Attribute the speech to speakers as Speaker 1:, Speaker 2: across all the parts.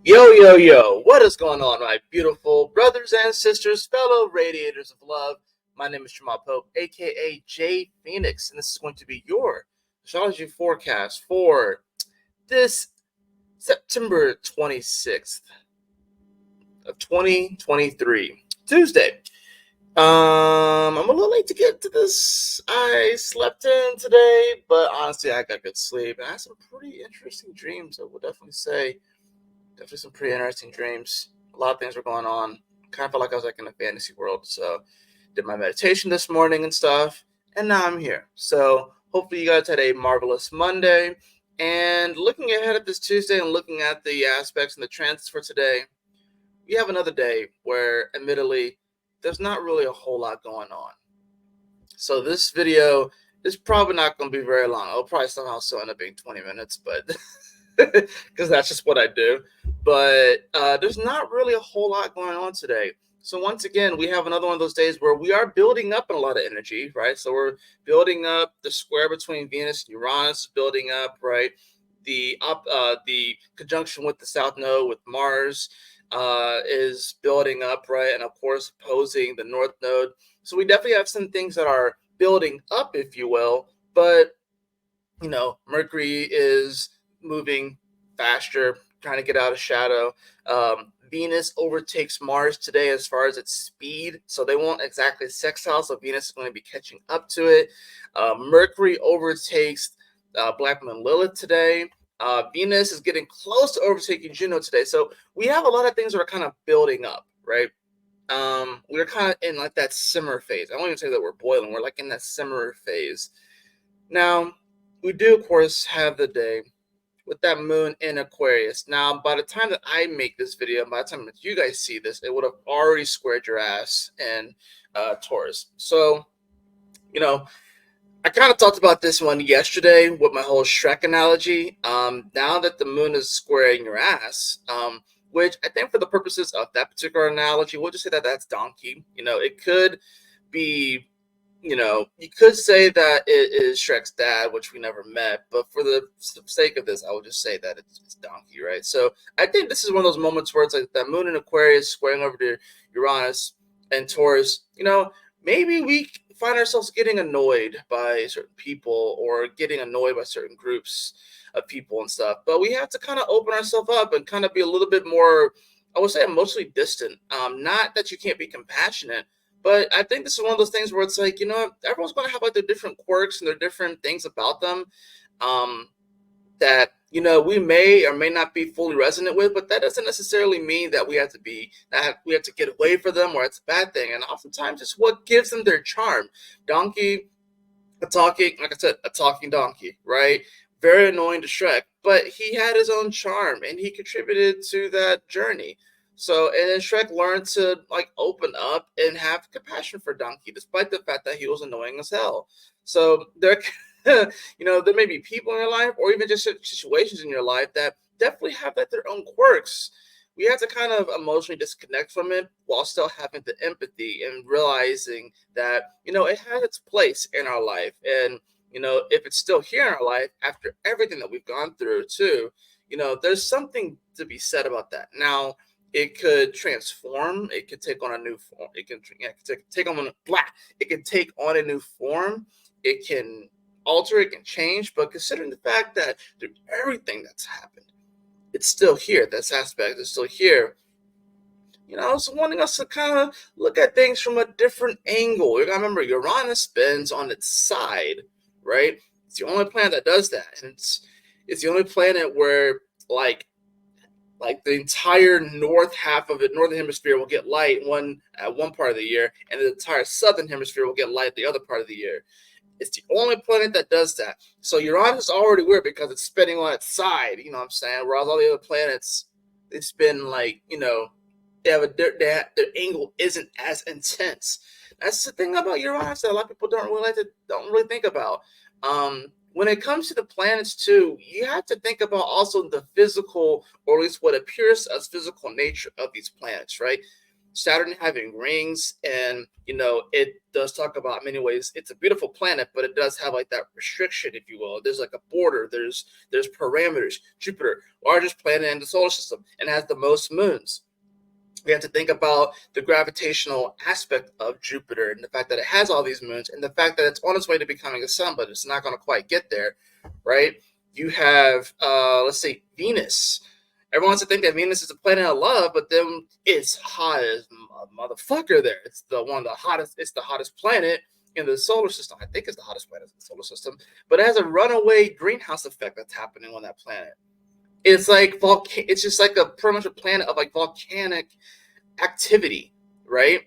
Speaker 1: Yo, yo, yo, what is going on, my beautiful brothers and sisters, fellow radiators of love? My name is Jamal Pope, aka J Phoenix, and this is going to be your astrology forecast for this September 26th of 2023, Tuesday. I'm a little late to get to this. I slept in today, but honestly, I got good sleep, and I had some pretty interesting dreams, I would definitely say. Definitely some pretty interesting dreams. A lot of things were going on. Kind of felt like I was like in a fantasy world. So did my meditation this morning and stuff. And now I'm here. So hopefully you guys had a marvelous Monday. And looking ahead at this Tuesday and looking at the aspects and the trends for today, we have another day where admittedly there's not really a whole lot going on. So this video is probably not going to be very long. It'll probably somehow still end up being 20 minutes, but because that's just what I do. But there's not really a whole lot going on today. So once again, we have another one of those days where we are building up a lot of energy, right? So we're building up the square between Venus and Uranus, building up, right? The conjunction with the South Node with Mars is building up, right? And of course, opposing the North Node. So we definitely have some things that are building up, if you will. But Mercury is moving faster, trying to get out of shadow. Venus overtakes Mars today as far as its speed, so they won't exactly sextile, so Venus is going to be catching up to it. Mercury overtakes Black Moon Lilith today. Venus is getting close to overtaking Juno today, so we have a lot of things that are kind of building up, right? We're kind of in like that simmer phase. I won't even say that we're boiling. We're like in that simmer phase. Now, we do, of course, have the day with that moon in Aquarius. Now, by the time that I make this video, by the time that you guys see this, it would have already squared your ass in Taurus. So, I kind of talked about this one yesterday with my whole Shrek analogy. Now that the moon is squaring your ass, which I think for the purposes of that particular analogy, we'll just say that that's donkey. It could be, you could say that it is Shrek's dad, which we never met, but for the sake of this, I will just say that it's donkey, right? So I think this is one of those moments where it's like that moon in Aquarius squaring over to Uranus and Taurus. Maybe we find ourselves getting annoyed by certain people or getting annoyed by certain groups of people and stuff, but we have to kind of open ourselves up and kind of be a little bit more, I would say, emotionally distant. Not that you can't be compassionate, but I think this is one of those things where it's like, everyone's going to have like their different quirks and their different things about them that, we may or may not be fully resonant with, but that doesn't necessarily mean that we have to get away from them or it's a bad thing. And oftentimes it's what gives them their charm. Donkey, like I said, a talking donkey, right? Very annoying to Shrek, but he had his own charm and he contributed to that journey. So, and then Shrek learned to like open up and have compassion for Donkey, despite the fact that he was annoying as hell. So there, there may be people in your life or even just situations in your life that definitely have like their own quirks. We have to kind of emotionally disconnect from it while still having the empathy and realizing that, it has its place in our life. And, if it's still here in our life after everything that we've gone through too, there's something to be said about that. Now, it could transform. It could take on a new form. It can take on It can take on a new form. It can alter. It can change. But considering the fact that through everything that's happened, it's still here. This aspect is still here. It's wanting us to kind of look at things from a different angle. You gotta remember, Uranus spins on its side, right? It's the only planet that does that, and it's the only planet where like the entire northern hemisphere will get light at one part of the year, and the entire southern hemisphere will get light the other part of the year. It's the only planet that does that. So Uranus is already weird because it's spinning on its side, you know what I'm saying? Whereas all the other planets, it's been like, their angle isn't as intense. That's the thing about Uranus that a lot of people don't really think about. When it comes to the planets too, you have to think about also the physical, or at least what appears as physical nature of these planets, right? Saturn having rings, and it does talk about, in many ways, it's a beautiful planet, but it does have like that restriction, if you will. There's like a border. There's parameters. Jupiter, largest planet in the solar system, and has the most moons. We have to think about the gravitational aspect of Jupiter and the fact that it has all these moons, and the fact that it's on its way to becoming a sun, but it's not going to quite get there, right? You have, let's say, Venus. Everyone wants to think that Venus is a planet of love, but then it's hot as a motherfucker there. It's the hottest planet in the solar system. I think it's the hottest planet in the solar system, but it has a runaway greenhouse effect that's happening on that planet. It's like it's just like pretty much a planet of like volcanic activity, right?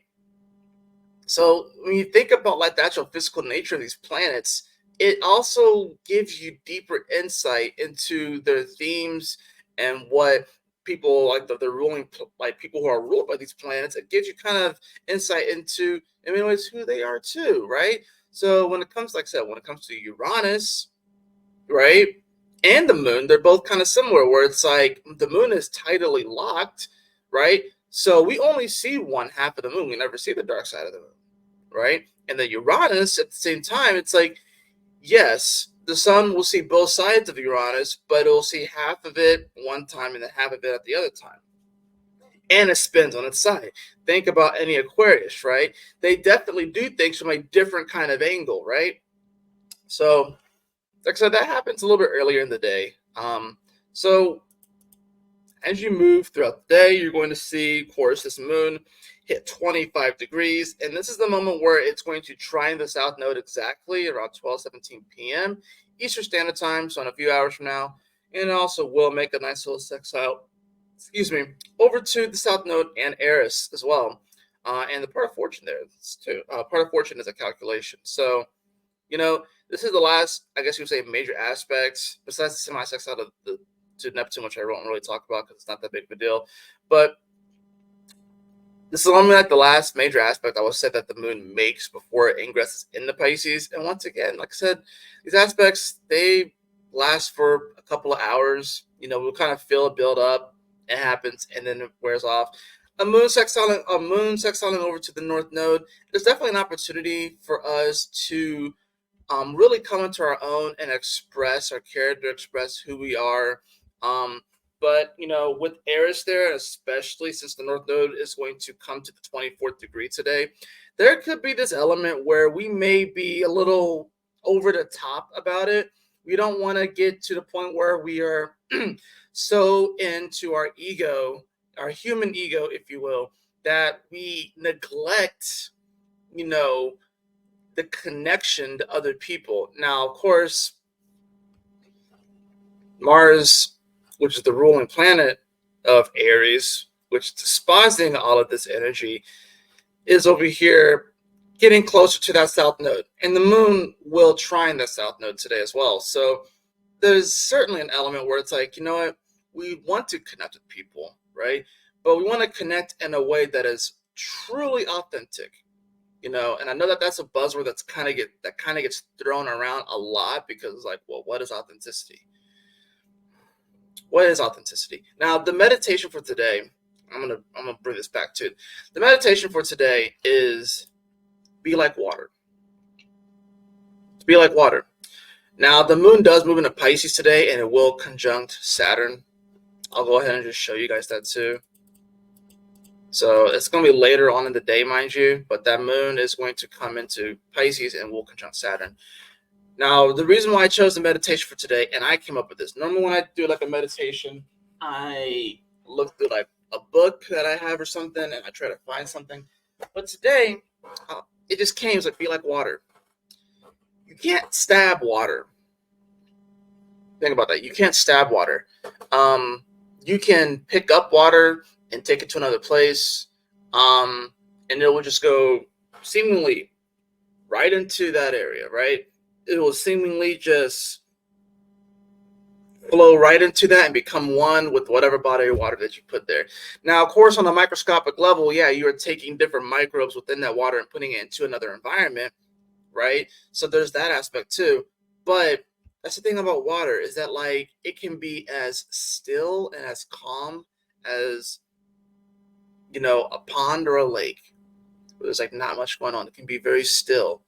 Speaker 1: So when you think about like the actual physical nature of these planets, it also gives you deeper insight into their themes and what people like the ruling, like people who are ruled by these planets. It gives you kind of insight into, in many ways, who they are too, right? So when it comes, like I said, when it comes to Uranus, right, and the moon, they're both kind of similar, where it's like the moon is tidally locked, right? So we only see one half of the moon. We never see the dark side of the moon, right? And then Uranus, at the same time, it's like, yes, the sun will see both sides of Uranus, but it will see half of it one time and then half of it at the other time. And it spins on its side. Think about any Aquarius, right? They definitely do things from a different kind of angle, right? So, like I said, that happens a little bit earlier in the day. So as you move throughout the day, you're going to see, of course, this moon hit 25 degrees. And this is the moment where it's going to trine the south node exactly around 12:17 p.m. Eastern Standard Time, so in a few hours from now. And it also will make a nice little sextile, over to the south node and Eris as well. And the part of fortune there, too. Part of fortune is a calculation. So, this is the last, I guess you would say, major aspects, besides the semi-sextile to Neptune, which I won't really talk about because it's not that big of a deal. But this is only like the last major aspect I would say that the moon makes before it ingresses into Pisces. And once again, like I said, these aspects, they last for a couple of hours. We'll kind of feel it build up. It happens, and then it wears off. A moon sextiling over to the north node. There's definitely an opportunity for us to really come into our own and express our character, express who we are. But with Eris there, especially since the North Node is going to come to the 24th degree today, there could be this element where we may be a little over the top about it. We don't want to get to the point where we are so into our ego, our human ego, if you will, that we neglect, the connection to other people. Now, of course, Mars, which is the ruling planet of Aries, which is despising all of this energy, is over here getting closer to that south node. And the moon will trine that south node today as well. So there's certainly an element where it's like, what? We want to connect with people, right? But we want to connect in a way that is truly authentic. And I know that that's a buzzword that kind of gets thrown around a lot, because it's like, well, what is authenticity? What is authenticity? Now, the meditation for today, I'm gonna bring this back to it. The meditation for today is be like water. Be like water. Now, the moon does move into Pisces today, and it will conjunct Saturn. I'll go ahead and just show you guys that too. So it's going to be later on in the day, mind you, but that moon is going to come into Pisces and will conjunct Saturn. Now, the reason why I chose the meditation for today, and I came up with this. Normally when I do like a meditation, I look through like a book that I have or something, and I try to find something. But today, it just came. It's like, be like water. You can't stab water. Think about that. You can't stab water. You can pick up water and take it to another place, and it will just go seemingly right into that area, right? It will seemingly just flow right into that and become one with whatever body of water that you put there. Now, of course, on a microscopic level, yeah, you are taking different microbes within that water and putting it into another environment, right? So there's that aspect too. But that's the thing about water, is that like it can be as still and as calm as a pond or a lake where there's like not much going on. It can be very still.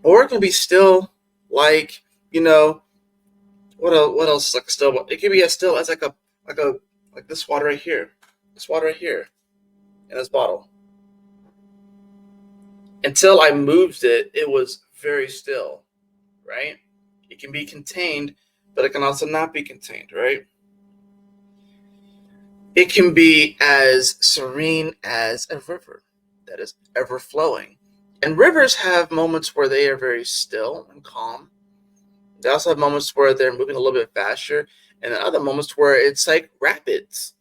Speaker 1: Or it can be still like, what else is like still? It can be as still as like this water right here. This water right here in this bottle. Until I moved it, it was very still, right? It can be contained, but it can also not be contained, right? It can be as serene as a river that is ever flowing. And rivers have moments where they are very still and calm. They also have moments where they're moving a little bit faster, and then other moments where it's like rapids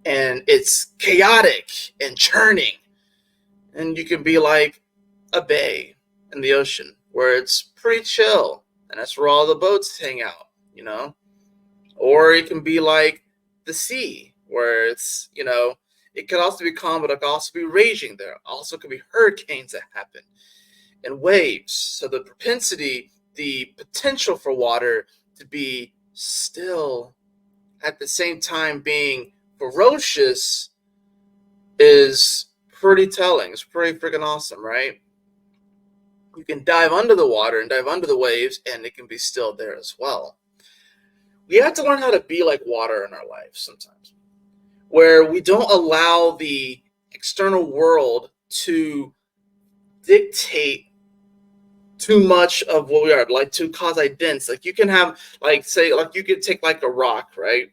Speaker 1: and it's chaotic and churning. And you can be like a bay in the ocean where it's pretty chill, and that's where all the boats hang out. Or it can be like the sea where it could also be calm, but it could also be raging. There also could be hurricanes that happen and waves. So the potential for water to be still at the same time being ferocious is pretty telling. It's pretty freaking awesome, right? You can dive under the water and dive under the waves, and it can be still there as well. We have to learn how to be like water in our lives sometimes, where we don't allow the external world to dictate too much of what we are, like to cause identity. Like you can have, like, say, like you could take like a rock, right?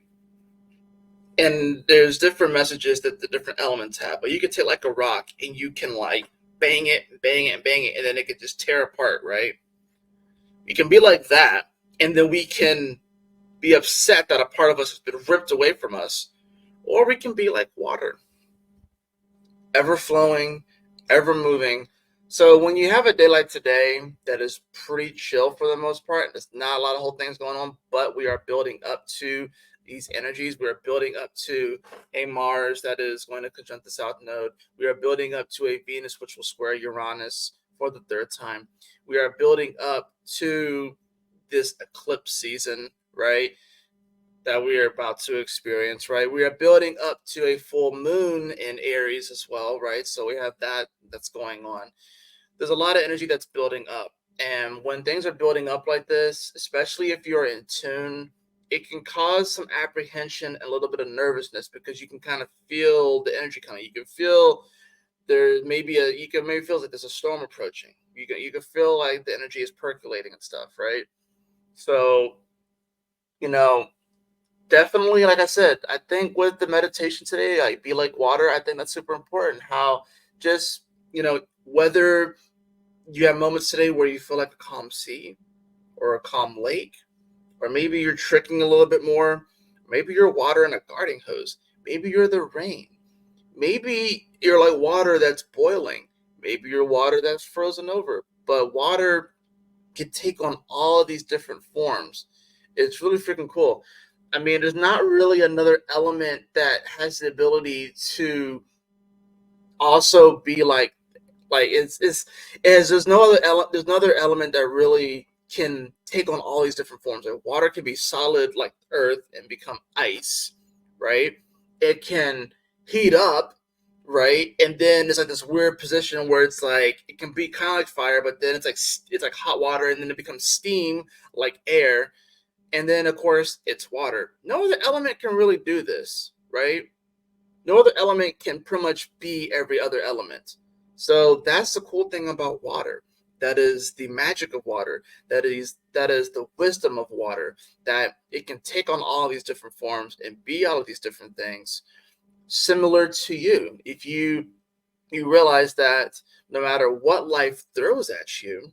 Speaker 1: And there's different messages that the different elements have, but you could take like a rock and you can like bang it, bang it, and bang it, and then it could just tear apart, right? You can be like that, and then we can be upset that a part of us has been ripped away from us, or we can be like water, ever flowing, ever moving. So when you have a day like today that is pretty chill for the most part, there's not a lot of whole things going on, but we are building up to these energies. We are building up to a Mars that is going to conjunct the South Node. We are building up to a Venus which will square Uranus for the third time. We are building up to this eclipse season, right? That we are about to experience, right? We are building up to a full moon in Aries as well, right? So we have that's going on. There's a lot of energy that's building up. And when things are building up like this, especially if you're in tune, it can cause some apprehension and a little bit of nervousness because you can kind of feel the energy coming. You can feel you can maybe feel like there's a storm approaching. You can feel like the energy is percolating and stuff, right? So, you know, definitely, like I said, I think with the meditation today, like be like water, I think that's super important. How just, whether you have moments today where you feel like a calm sea or a calm lake, or maybe you're tricking a little bit more, maybe you're water in a garden hose, maybe you're the rain, maybe you're like water that's boiling, maybe you're water that's frozen over, but water can take on all of these different forms. It's really freaking cool. I mean, there's not really another element that has the ability to also be like there's no other element that really can take on all these different forms. Like water can be solid like earth and become ice, right? It can heat up, right? And then there's like this weird position where it's like it can be kind of like fire, but then it's like hot water, and then it becomes steam like air, and then of course it's water. No other element can really do this, right? No other element can pretty much be every other element. So that's the cool thing about water. That is the magic of water. That is the wisdom of water. That it can take on all these different forms and be all of these different things. Similar to you, if you realize that no matter what life throws at you,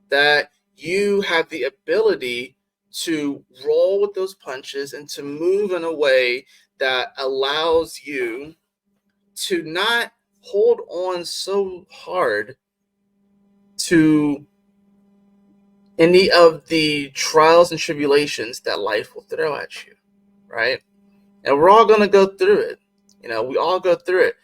Speaker 1: that you have the ability to roll with those punches and to move in a way that allows you to not hold on so hard to any of the trials and tribulations that life will throw at you, right? And we're all going to go through it. We all go through it.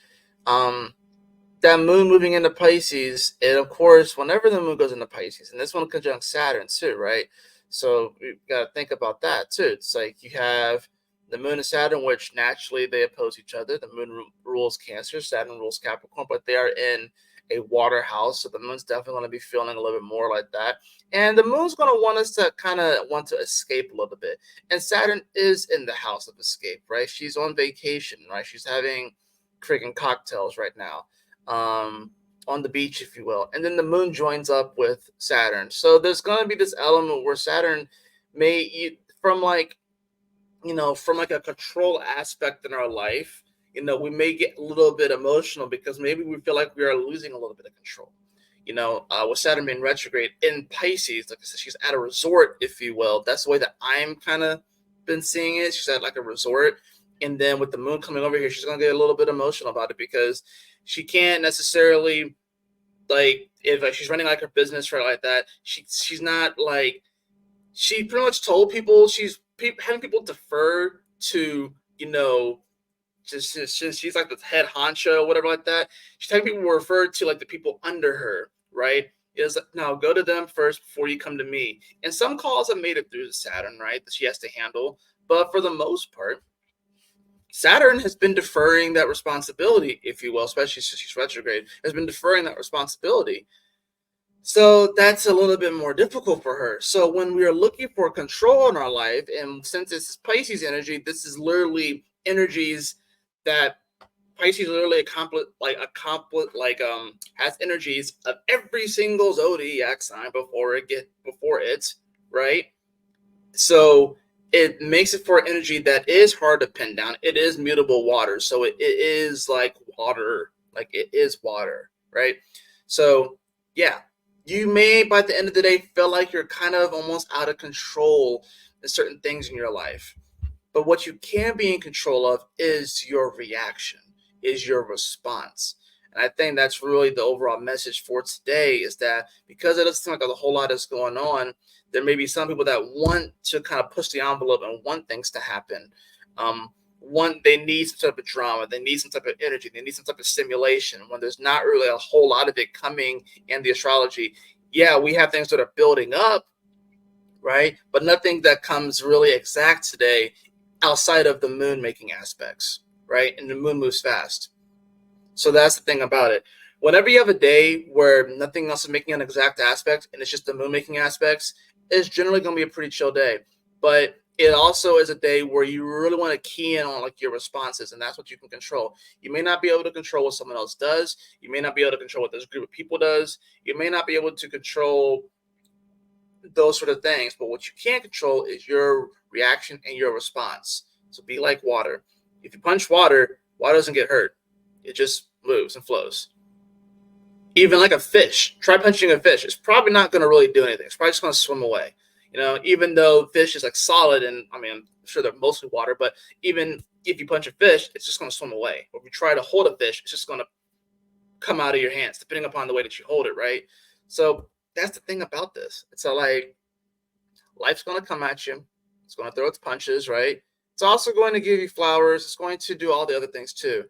Speaker 1: That moon moving into Pisces, and of course, whenever the moon goes into Pisces, and this one conjunct Saturn too, right? So we've got to think about that too. It's like you have The moon and Saturn, which naturally they oppose each other. The moon rules Cancer, Saturn rules Capricorn, but they are in a water house. So the moon's definitely going to be feeling a little bit more like that. And the moon's going to want us to kind of want to escape a little bit. And Saturn is in the house of escape, right? She's on vacation, right? She's having freaking cocktails right now. On the beach, if you will. And then the moon joins up with Saturn. So there's going to be this element where Saturn may, from like a control aspect in our life, we may get a little bit emotional because maybe we feel like we are losing a little bit of control. With Saturn being retrograde in Pisces, like I said, she's at a resort, if you will. That's the way that I'm kind of been seeing it. She's at like a resort. And then with the moon coming over here, she's going to get a little bit emotional about it because she can't necessarily, like, if she's running like her business right like that, she's not like, she pretty much told people having people defer to, just she's like the head honcho or whatever like that. She's having people refer to like the people under her, right? Is now go to them first before you come to me. And some calls have made it through to Saturn, right? That she has to handle. But for the most part, Saturn has been deferring that responsibility, if you will, especially since she's retrograde, has been deferring that responsibility. So that's a little bit more difficult for her. So when we are looking for control in our life, and since it's Pisces energy, this is literally energies that Pisces literally has energies of every single zodiac sign before it, right? So it makes it for an energy that is hard to pin down. It is mutable water. So it is like water, right? So yeah, you may, by the end of the day, feel like you're kind of almost out of control in certain things in your life. But what you can be in control of is your reaction, is your response. And I think that's really the overall message for today, is that because it doesn't seem like a whole lot is going on, there may be some people that want to kind of push the envelope and want things to happen. They need some type of drama, they need some type of energy, they need some type of stimulation when there's not really a whole lot of it coming in the astrology. Yeah, we have things that are building up, right? But nothing that comes really exact today outside of the moon making aspects, right? And the moon moves fast. So that's the thing about it. Whenever you have a day where nothing else is making an exact aspect and it's just the moon making aspects, it's generally going to be a pretty chill day. But it also is a day where you really want to key in on like your responses, and that's what you can control. You may not be able to control what someone else does. You may not be able to control what this group of people does. You may not be able to control those sort of things, but what you can control is your reaction and your response. So be like water. If you punch water, water doesn't get hurt. It just moves and flows. Even like a fish, try punching a fish. It's probably not going to really do anything. It's probably just going to swim away. Even though fish is like solid, and I mean, I'm sure they're mostly water, but even if you punch a fish, it's just going to swim away. Or if you try to hold a fish, it's just going to come out of your hands, depending upon the way that you hold it, right? So that's the thing about this. It's like life's going to come at you. It's going to throw its punches, right? It's also going to give you flowers. It's going to do all the other things too.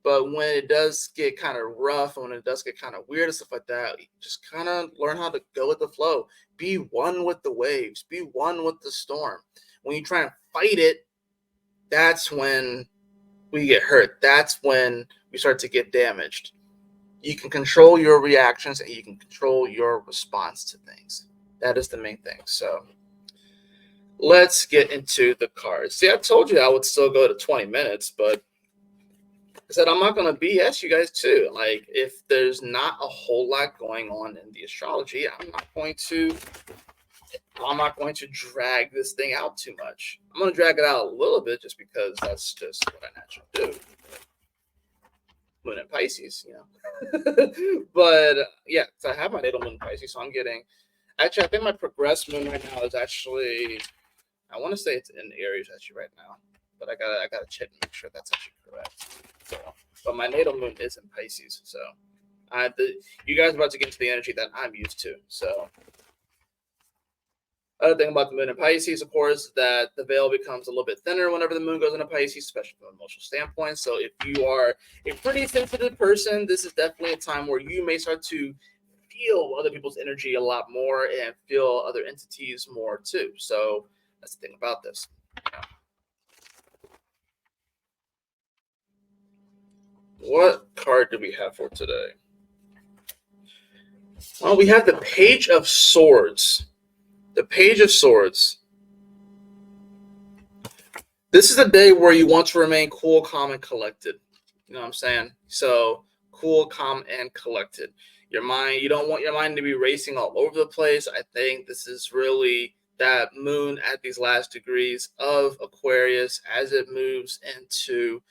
Speaker 1: But when it does get kind of rough, and when it does get kind of weird and stuff like that, you just kind of learn how to go with the flow. Be one with the waves. Be one with the storm. When you try and fight it, that's when we get hurt. That's when we start to get damaged. You can control your reactions and you can control your response to things. That is the main thing. So let's get into the cards. See, I told you I would still go to 20 minutes, but I said I'm not going to BS you guys too. Like, if there's not a whole lot going on in the astrology, I'm not going to drag this thing out too much. I'm going to drag it out a little bit just because that's just what I naturally do. Moon in Pisces, but yeah, so I have my natal moon in Pisces, so I'm getting. Actually, I think my progressed moon right now is actually. I want to say it's in Aries actually right now, but I gotta check and make sure that's actually correct. So, but my natal moon is in Pisces, so you guys are about to get into the energy that I'm used to. So, other thing about the moon in Pisces, of course, that the veil becomes a little bit thinner whenever the moon goes into Pisces, especially from an emotional standpoint. So, if you are a pretty sensitive person, this is definitely a time where you may start to feel other people's energy a lot more and feel other entities more too. So that's the thing about this. What card do we have for today? Well, we have the Page of Swords. The Page of Swords. This is a day where you want to remain cool, calm, and collected. You know what I'm saying? So cool, calm, and collected. Your mind, you don't want your mind to be racing all over the place. I think this is really that moon at these last degrees of Aquarius as it moves into,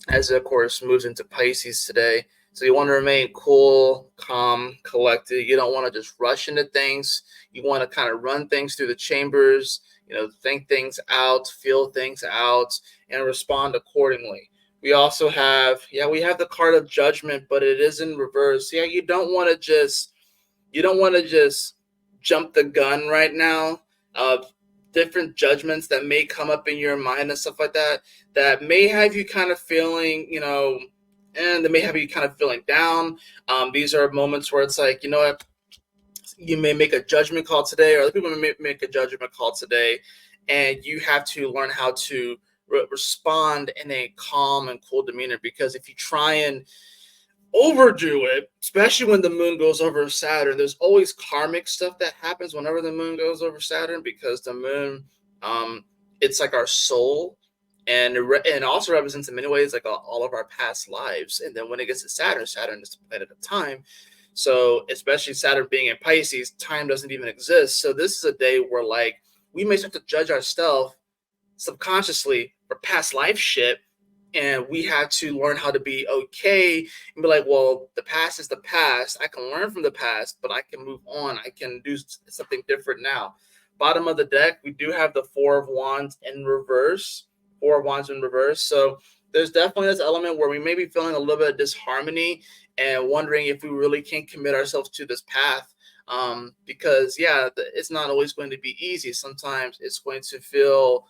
Speaker 1: as it of course moves into Pisces today. So you want to remain cool, calm, collected. You don't want to just rush into things. You want to kind of run things through the chambers, think things out, feel things out, and respond accordingly. We also have, we have the card of judgment, but it is in reverse. Yeah, you don't want to just jump the gun right now of different judgments that may come up in your mind and stuff like that may have you kind of feeling, and they may have you kind of feeling down. These are moments where it's like, what, you may make a judgment call today, or other people may make a judgment call today, and you have to learn how to respond in a calm and cool demeanor. Because if you try and overdo it, especially when the moon goes over Saturn, there's always karmic stuff that happens whenever the moon goes over Saturn, because the moon, it's like our soul, and it also represents in many ways like all of our past lives. And then when it gets to Saturn is the planet of time. So especially Saturn being in Pisces, time doesn't even exist. So this is a day where like we may start to judge ourselves subconsciously for past life shit, and we have to learn how to be okay and be like, well, the past is the past. I can learn from the past, but I can move on. I can do something different now. Bottom of the deck, we do have the Four of Wands in reverse. Four of Wands in reverse. So there's definitely this element where we may be feeling a little bit of disharmony and wondering if we really can commit ourselves to this path. Because, it's not always going to be easy. Sometimes it's going to feel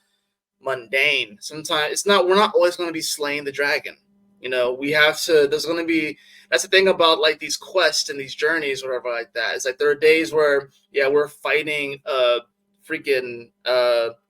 Speaker 1: mundane. Sometimes it's not, we're not always going to be slaying the dragon. We have to, there's going to be, that's the thing about like these quests and these journeys, or whatever like that. It's like there are days where, we're fighting a freaking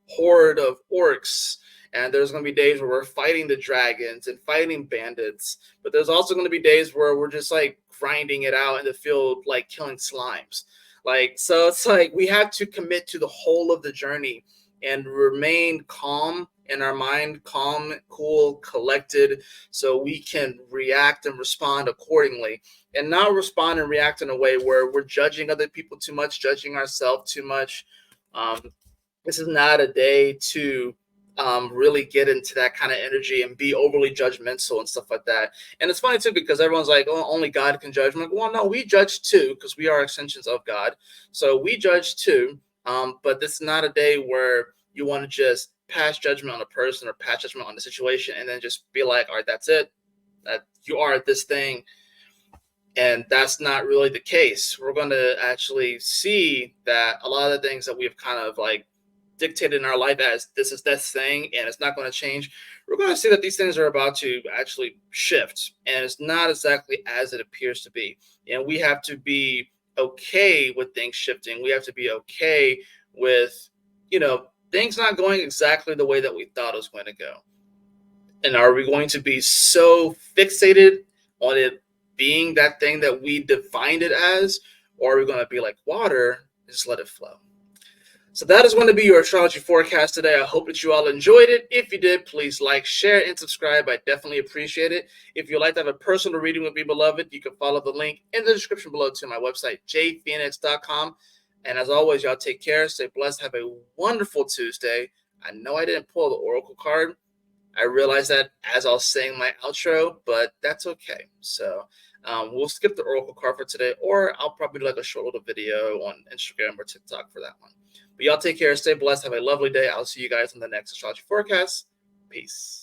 Speaker 1: horde of orcs. And there's going to be days where we're fighting the dragons and fighting bandits. But there's also going to be days where we're just like grinding it out in the field, like killing slimes. Like, so it's like we have to commit to the whole of the journey and remain calm in our mind, calm, cool, collected, so we can react and respond accordingly, and not respond and react in a way where we're judging other people too much, judging ourselves too much. This is not a day to really get into that kind of energy and be overly judgmental and stuff like that. And it's funny too, because everyone's like, oh, only God can judge. I'm like, well, no, we judge too, because we are extensions of God. So we judge too. But this is not a day where you want to just pass judgment on a person or pass judgment on the situation and then just be like, all right, that's it. That you are this thing. And that's not really the case. We're going to actually see that a lot of the things that we've kind of like dictated in our life as this is this thing and it's not going to change, we're going to see that these things are about to actually shift, and it's not exactly as it appears to be. And we have to be okay with things shifting. We have to be okay with, things not going exactly the way that we thought it was going to go. And are we going to be so fixated on it being that thing that we defined it as, or are we going to be like water, just let it flow? So that is going to be your astrology forecast today. I hope that you all enjoyed it. If you did, please like, share, and subscribe. I definitely appreciate it. If you'd like to have a personal reading with me, beloved, you can follow the link in the description below to my website, jphoenix.com. And as always, y'all take care, stay blessed, have a wonderful Tuesday. I know I didn't pull the Oracle card. I realized that as I was saying my outro, but that's okay. So we'll skip the Oracle card for today, or I'll probably do like a short little video on Instagram or TikTok for that one. But y'all take care, stay blessed, have a lovely day. I'll see you guys in the next astrology forecast. Peace.